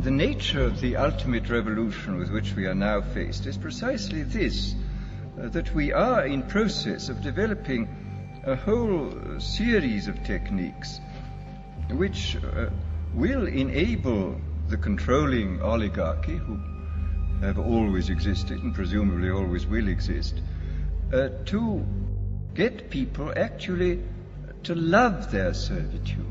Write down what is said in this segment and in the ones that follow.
the nature of the ultimate revolution with which we are now faced is precisely this, that we are in process of developing a whole series of techniques which will enable the controlling oligarchy, who have always existed and presumably always will exist, to get people actually to love their servitude.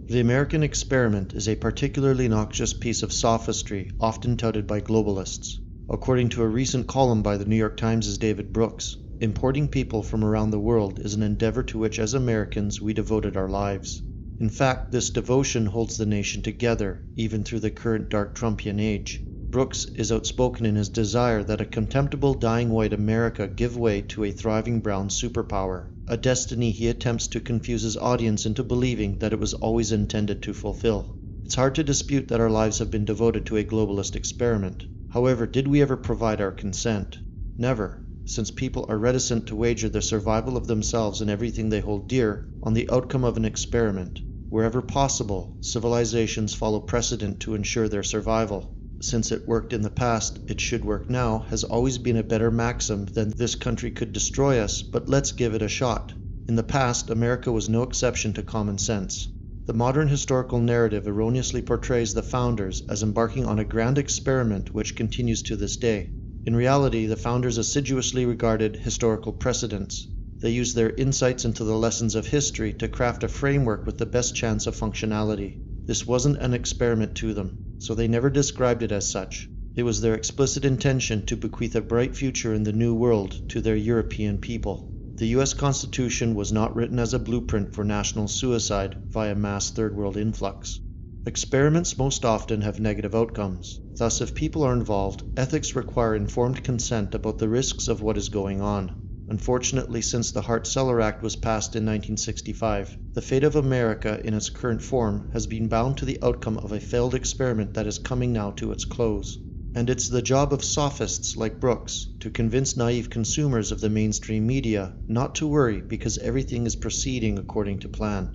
The American experiment is a particularly noxious piece of sophistry often touted by globalists. According to a recent column by the New York Times' David Brooks, importing people from around the world is an endeavor to which as Americans we devoted our lives. In fact, this devotion holds the nation together, even through the current dark Trumpian age. Brooks is outspoken in his desire that a contemptible dying white America give way to a thriving brown superpower, a destiny he attempts to confuse his audience into believing that it was always intended to fulfill. It's hard to dispute that our lives have been devoted to a globalist experiment. However, did we ever provide our consent? Never, since people are reticent to wager the survival of themselves and everything they hold dear on the outcome of an experiment. Wherever possible, civilizations follow precedent to ensure their survival. Since it worked in the past, it should work now has always been a better maxim than this country could destroy us, but let's give it a shot. In the past, America was no exception to common sense. The modern historical narrative erroneously portrays the founders as embarking on a grand experiment which continues to this day. In reality, the founders assiduously regarded historical precedents. They used their insights into the lessons of history to craft a framework with the best chance of functionality. This wasn't an experiment to them, so they never described it as such. It was their explicit intention to bequeath a bright future in the New World to their European people. The US Constitution was not written as a blueprint for national suicide via mass Third World influx. Experiments most often have negative outcomes. Thus, if people are involved, ethics require informed consent about the risks of what is going on. Unfortunately, since the Hart-Celler Act was passed in 1965, the fate of America in its current form has been bound to the outcome of a failed experiment that is coming now to its close. And it's the job of sophists like Brooks to convince naive consumers of the mainstream media not to worry because everything is proceeding according to plan.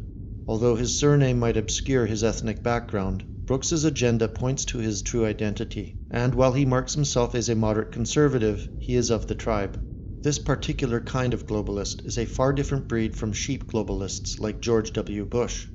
Although his surname might obscure his ethnic background, Brooks's agenda points to his true identity, and while he marks himself as a moderate conservative, he is of the tribe. This particular kind of globalist is a far different breed from sheep globalists like George W. Bush.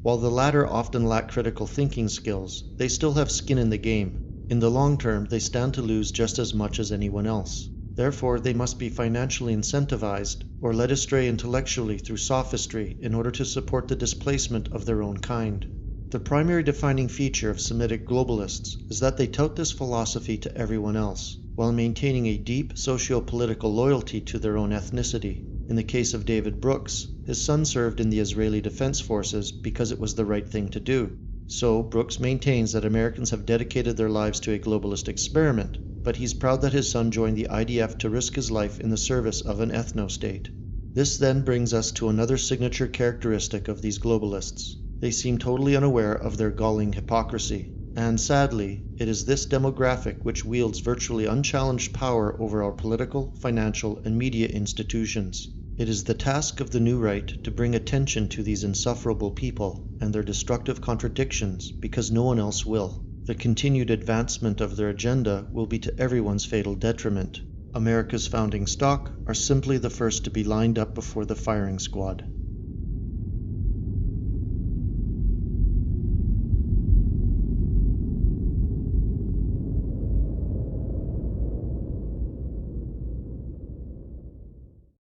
While the latter often lack critical thinking skills, they still have skin in the game. In the long term, they stand to lose just as much as anyone else. Therefore, they must be financially incentivized or led astray intellectually through sophistry in order to support the displacement of their own kind. The primary defining feature of Semitic globalists is that they tout this philosophy to everyone else, while maintaining a deep socio-political loyalty to their own ethnicity. In the case of David Brooks, his son served in the Israeli Defense Forces because it was the right thing to do. So, Brooks maintains that Americans have dedicated their lives to a globalist experiment, but he's proud that his son joined the IDF to risk his life in the service of an ethno-state. This then brings us to another signature characteristic of these globalists. They seem totally unaware of their galling hypocrisy. And sadly, it is this demographic which wields virtually unchallenged power over our political, financial, and media institutions. It is the task of the new right to bring attention to these insufferable people and their destructive contradictions because no one else will. The continued advancement of their agenda will be to everyone's fatal detriment. America's founding stock are simply the first to be lined up before the firing squad.